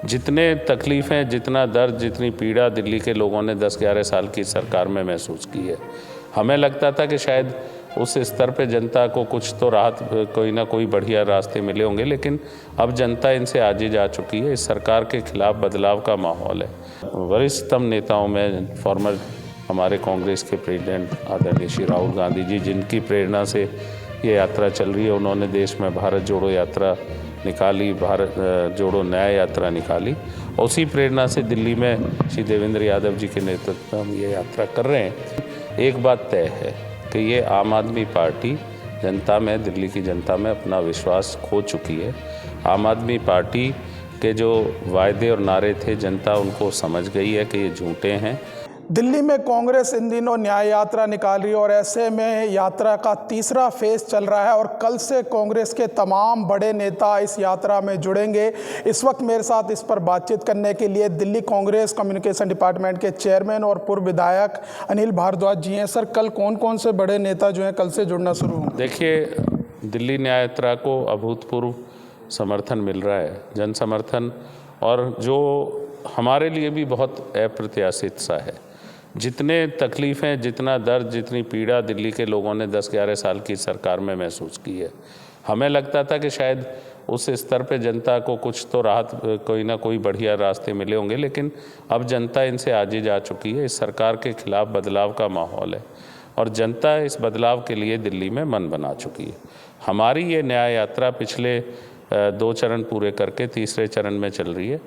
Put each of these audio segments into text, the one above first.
जितने तकलीफ़ें, जितना दर्द, जितनी पीड़ा दिल्ली के लोगों ने 10-11 साल की सरकार में महसूस की है। हमें लगता था कि शायद उस स्तर पे जनता को कुछ तो राहत, कोई ना कोई बढ़िया रास्ते मिले होंगे, लेकिन अब जनता इनसे आजिज़ आ चुकी है। इस सरकार के खिलाफ बदलाव का माहौल है। वरिष्ठतम नेताओं में फॉर्मर हमारे कांग्रेस के प्रेसिडेंट आदरणीय श्री राहुल गांधी जी, जिनकी प्रेरणा से ये यात्रा चल रही है। उन्होंने देश में भारत जोड़ो यात्रा निकाली, भारत जोड़ो न्याय यात्रा निकाली। उसी प्रेरणा से दिल्ली में श्री देवेंद्र यादव जी के नेतृत्व में हम ये यात्रा कर रहे हैं। एक बात तय है कि ये आम आदमी पार्टी जनता में, दिल्ली की जनता में अपना विश्वास खो चुकी है। आम आदमी पार्टी के जो वायदे और नारे थे, जनता उनको समझ गई है कि ये झूठे हैं। दिल्ली में कांग्रेस इन दिनों न्याय यात्रा निकाल रही है और ऐसे में यात्रा का तीसरा फेज चल रहा है और कल से कांग्रेस के तमाम बड़े नेता इस यात्रा में जुड़ेंगे। इस वक्त मेरे साथ इस पर बातचीत करने के लिए दिल्ली कांग्रेस कम्युनिकेशन डिपार्टमेंट के चेयरमैन और पूर्व विधायक अनिल भारद्वाज जी हैं। सर, कल कौन कौन से बड़े नेता जो हैं कल से जुड़ना शुरू होंगे? देखिए, दिल्ली न्याय यात्रा को अभूतपूर्व समर्थन मिल रहा है, जन समर्थन, और जो हमारे लिए भी बहुत अप्रत्याशित सा है। जितने तकलीफ़ें, जितना दर्द, जितनी पीड़ा दिल्ली के लोगों ने 10-11 साल की सरकार में महसूस की है। हमें लगता था कि शायद उस स्तर पे जनता को कुछ तो राहत, कोई ना कोई बढ़िया रास्ते मिले होंगे, लेकिन अब जनता इनसे आजिज़ आ चुकी है। इस सरकार के खिलाफ बदलाव का माहौल है और जनता इस बदलाव के लिए दिल्ली में मन बना चुकी है। हमारी ये न्याय यात्रा पिछले 2 चरण पूरे करके तीसरे चरण में चल रही है।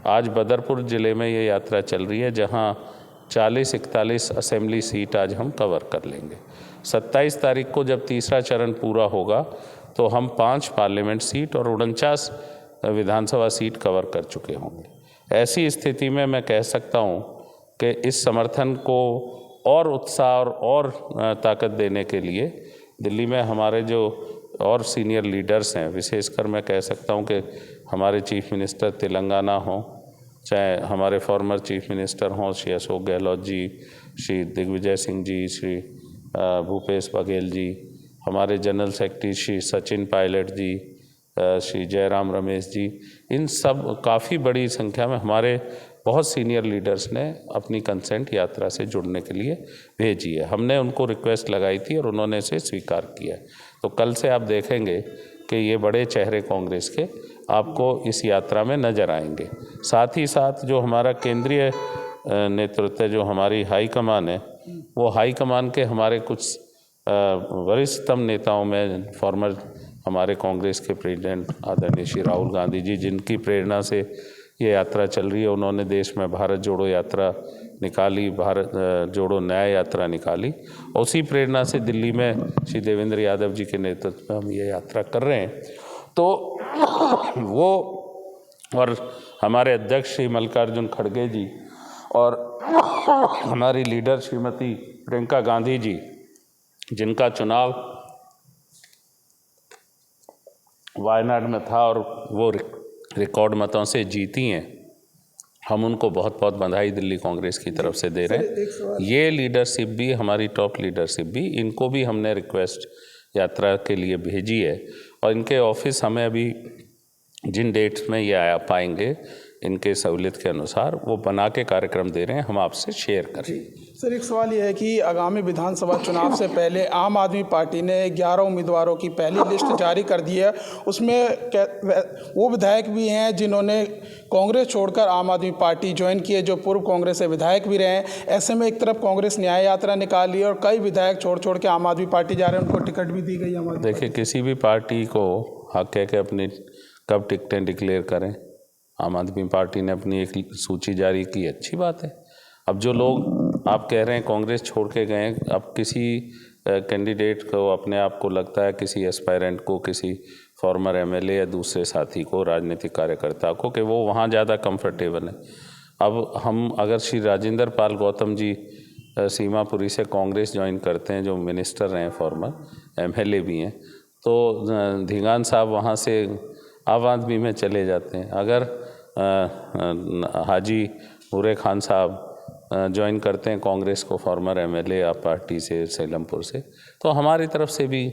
आज बदरपुर ज़िले में ये यात्रा चल रही है, जहाँ 40-41 असेंबली सीट आज हम कवर कर लेंगे। 27 तारीख को जब तीसरा चरण पूरा होगा तो हम 5 पार्लियामेंट सीट और 49 विधानसभा सीट कवर कर चुके होंगे। ऐसी स्थिति में मैं कह सकता हूँ कि इस समर्थन को और उत्साह और ताकत देने के लिए दिल्ली में हमारे जो और सीनियर लीडर्स हैं, विशेषकर मैं कह सकता हूँ कि हमारे चीफ मिनिस्टर तेलंगाना हों, चाहे हमारे फॉर्मर चीफ मिनिस्टर हों श्री अशोक गहलोत जी, श्री दिग्विजय सिंह जी, श्री भूपेश बघेल जी, हमारे जनरल सेक्रेटरी श्री सचिन पायलट जी, श्री जयराम रमेश जी, इन सब काफ़ी बड़ी संख्या में हमारे बहुत सीनियर लीडर्स ने अपनी कंसेंट यात्रा से जुड़ने के लिए भेजी है। हमने उनको रिक्वेस्ट लगाई थी और उन्होंने इसे स्वीकार किया है। तो कल से आप देखेंगे कि ये बड़े चेहरे कांग्रेस के आपको इस यात्रा में नज़र आएंगे। साथ ही साथ जो हमारा केंद्रीय नेतृत्व है, जो हमारी हाई कमान है, वो हाई कमान के हमारे कुछ वरिष्ठतम नेताओं में फॉर्मर हमारे कांग्रेस के प्रेसिडेंट आदरणीय श्री राहुल गांधी जी, जिनकी प्रेरणा से ये यात्रा चल रही है। उन्होंने देश में भारत जोड़ो यात्रा निकाली, भारत जोड़ो न्याय यात्रा निकाली। उसी प्रेरणा से दिल्ली में श्री देवेंद्र यादव जी के नेतृत्व में हम ये यात्रा कर रहे हैं। तो वो और हमारे अध्यक्ष श्री मल्लिकार्जुन खड़गे जी और हमारी लीडर श्रीमती प्रियंका गांधी जी, जिनका चुनाव वायनाड में था और वो रिकॉर्ड मतों से जीती हैं, हम उनको बहुत बहुत बधाई दिल्ली कांग्रेस की तरफ से दे रहे हैं। ये लीडरशिप भी, हमारी टॉप लीडरशिप भी, इनको भी हमने रिक्वेस्ट यात्रा के लिए भेजी है और इनके ऑफिस हमें अभी जिन डेट्स में ये आ पाएंगे इनके सहूलियत के अनुसार वो बना के कार्यक्रम दे रहे हैं, हम आपसे शेयर करें। सर, एक सवाल ये है कि आगामी विधानसभा चुनाव से पहले आम आदमी पार्टी ने 11 उम्मीदवारों की पहली लिस्ट जारी कर दी है। उसमें वो विधायक भी हैं जिन्होंने कांग्रेस छोड़कर आम आदमी पार्टी ज्वाइन की है, जो पूर्व कांग्रेस से विधायक भी रहे हैं। ऐसे में एक तरफ कांग्रेस न्याय यात्रा निकाली और कई विधायक छोड़ के आम आदमी पार्टी जा रहे हैं, उनको टिकट भी दी गई। देखिए, किसी भी पार्टी को हक है कि अपनी कब टिकटें डिक्लेयर करें। आम आदमी पार्टी ने अपनी एक सूची जारी की, अच्छी बात है। अब जो लोग आप कह रहे हैं कांग्रेस छोड़ के गए, अब किसी कैंडिडेट को, अपने आप को लगता है, किसी एस्पायरेंट को, किसी फॉर्मर एमएलए या दूसरे साथी को, राजनीतिक कार्यकर्ता को, कि वो वहाँ ज़्यादा कंफर्टेबल है। अब हम अगर श्री राजेंद्र पाल गौतम जी सीमापुरी से कांग्रेस ज्वाइन करते हैं, जो मिनिस्टर हैं, फॉर्मर एमएलए भी हैं, तो धीगान साहब वहाँ से आम आदमी में चले जाते हैं। अगर हाजी बुरे खान साहब ज्वाइन करते हैं कांग्रेस को, फॉर्मर एमएलए आप पार्टी से सैलमपुर से, तो हमारी तरफ से भी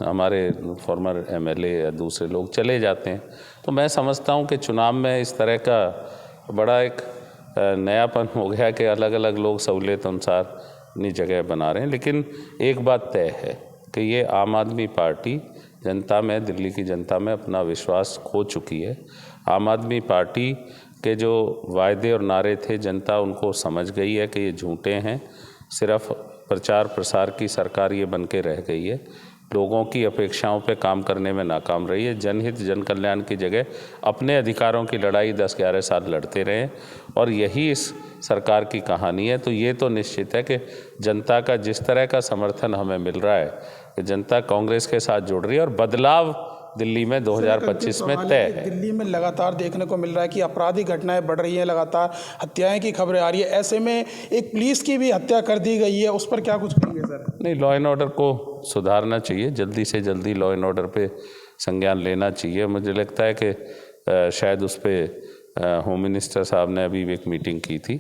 हमारे फॉर्मर एमएलए या दूसरे लोग चले जाते हैं। तो मैं समझता हूं कि चुनाव में इस तरह का बड़ा एक नयापन हो गया कि अलग अलग लोग सहूलियत अनुसार अपनी जगह बना रहे हैं। लेकिन एक बात तय है कि ये आम आदमी पार्टी जनता में, दिल्ली की जनता में अपना विश्वास खो चुकी है। आम आदमी पार्टी के जो वायदे और नारे थे, जनता उनको समझ गई है कि ये झूठे हैं, सिर्फ प्रचार प्रसार की सरकार ये बन के रह गई है। लोगों की अपेक्षाओं पे काम करने में नाकाम रही है। जनहित जन कल्याण की जगह अपने अधिकारों की लड़ाई 10-11 साल लड़ते रहे और यही इस सरकार की कहानी है। तो ये तो निश्चित है कि जनता का जिस तरह का समर्थन हमें मिल रहा है कि जनता कांग्रेस के साथ जुड़ रही है और बदलाव दिल्ली में 2025 में तय है। दिल्ली में लगातार देखने को मिल रहा है कि आपराधिक घटनाएं बढ़ रही हैं, लगातार हत्याएं की खबरें आ रही है। ऐसे में एक पुलिस की भी हत्या कर दी गई है, उस पर क्या कुछ कहेंगे सर? नहीं, लॉ एंड ऑर्डर को सुधारना चाहिए, जल्दी से जल्दी लॉ एंड ऑर्डर पे संज्ञान लेना चाहिए। मुझे लगता है कि शायद उस पर होम मिनिस्टर साहब ने अभी एक मीटिंग की थी,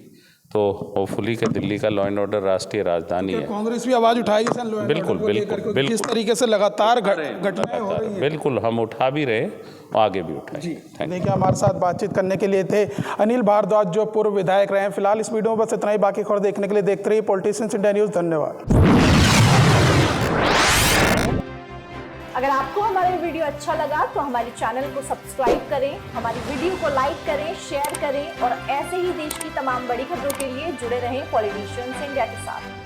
तो होपफुली कि दिल्ली का लॉ एंड ऑर्डर राष्ट्रीय राजधानी है। कांग्रेस भी आवाज उठाएगी सर लॉ एंड बिल्कुल ऑर्डर को लेकर, क्योंकि किस तरीके से लगातार घटनाएं हो रही हैं। बिल्कुल, हम उठा भी रहे और आगे भी उठाएंगे। देखिए, हमारे साथ बातचीत करने के लिए थे अनिल भारद्वाज, जो पूर्व विधायक रहे हैं। फिलहाल इस वीडियो में बस इतना ही। बाकी खबर देखने के लिए देखते रहिए पॉलिटिशियंस इंडिया न्यूज़। धन्यवाद। अगर आपको हमारा वीडियो अच्छा लगा तो हमारे चैनल को सब्सक्राइब करें, हमारी वीडियो को लाइक करें, शेयर करें और ऐसे ही देश की तमाम बड़ी खबरों के लिए जुड़े रहें पॉलिटिशियंस इंडिया के साथ।